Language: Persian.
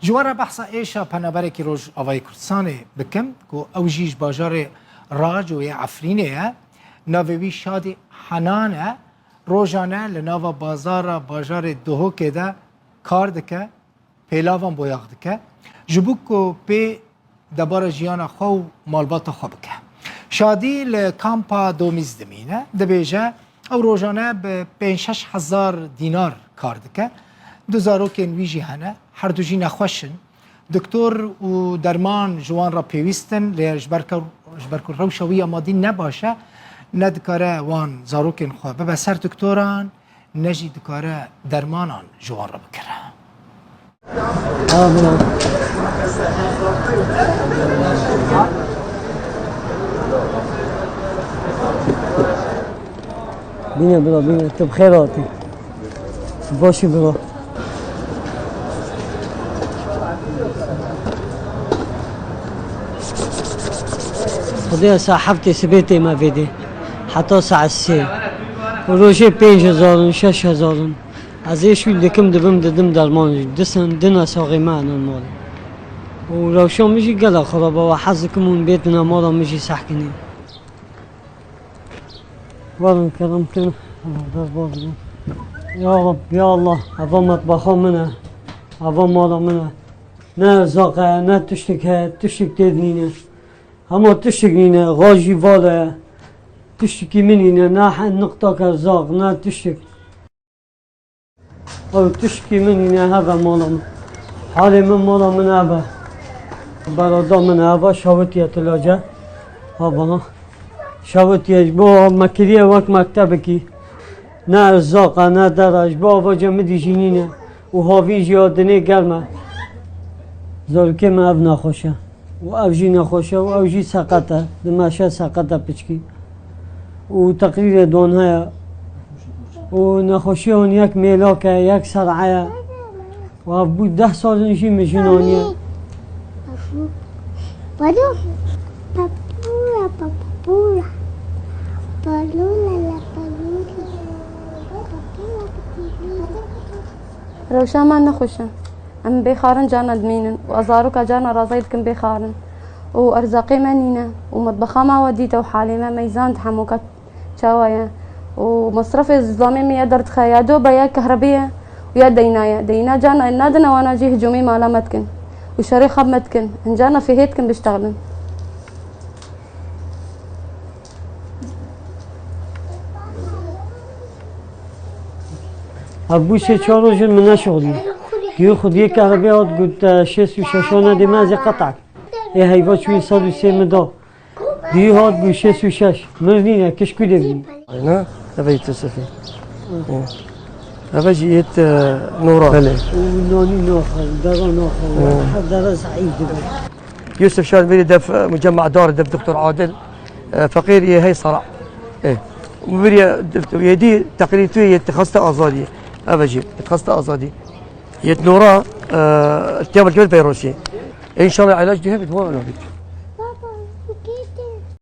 جوار بحثا ایشا پنابرکی روش آوای کردستان بکم که اوجیش باجار راج و عفرینه ناوی شادی حنانه روزانه لناو باجار دوهو که ده کار دکه پیلاوان بویاغ دکه جبوکو پی دبار جیانا خو مالبات خو بکه شادی لکامپا دومیز دمینه دبیجه او روزانه به 5-6 دینار کار دکه 2000 که ویجی هنه هر دو جی نخوشن دکتر و درمان جوان را پیوستن لیجبرکر روشوی آمادی نباشه ندکاره وان زاروکن خواه به سر دکتران نجی دکاره درمانان جوان را بکره بینه برا بینه تو بخیراتی باشی برا خدای صاحبتی سبیتی ما ویدی حتی ساعت 3 روزی 5000 6000 از ایشون دکم دبم ددم درمان دسن دنا ساقی معنا مال و روشون میشی گلا خرابه و حزکمون بیتنا مالا میشی سحکنی والله كرم كنا يا رب يا الله أبا مطبخه منه أبا مالا منه نه زاقه نه تشتكه تشتك تدنينه هما تشتكينه غاجي واله تشتكي منينه نه نقطة كزاق نه تشتك أو تشتكي منينه هذا مالا من حالي من مالا من أبا برادا من أبا شاوتي تلاجة أبا شاوتیش با مکریه وقت مکتب کی نه ارزاقه نه درج با واجه مدیجینینه و هاوی جیادنه گرمه زارکه من او نخوشه و او جی نخوشه و او جی سقطه دمشه سقطه پچکی و تقریر دانه و نخوشی اون یک میلاکه یک سرعه و بود 10 سال نشی مشینانیه بادو پاپورا پاپورا بالولا لا بالولا روشا ما نخوشن ام بخارن جانا دمينن وازاروكا جانا رازيد كم بخارن وارزاقي منينه ومطبخه ما وديته وحالي ما ميزان تحموكات شوايه ومصرف الظلامي ما يقدر تخيادو بيا كهربيه ويا دينايا دينا جانا نادنا وانا جي هجومي مالا متكن وشري خب متكن انجانا في هيتكن بيشتغلن ابو سه 4 روز من شغلي كيو خديه كهرباء قلت 6 دي مازي قطعك ايه هيفا شوي صار سيمدا دي هاد بو 6 مرنينا كشكو دبي انا بيت سفي هذا جيت نورا بله ونوني نوخر دارا نوخر دارا سعيد يوسف شاد بيدي دف مجمع دار دف دكتور عادل فقير هي صرع ايه وبريا يدي تقريبا يتخصص ازادي ابجي يتخصص ازادي يت نورا التياب الكبير فيروسي ان شاء الله علاج دي هبت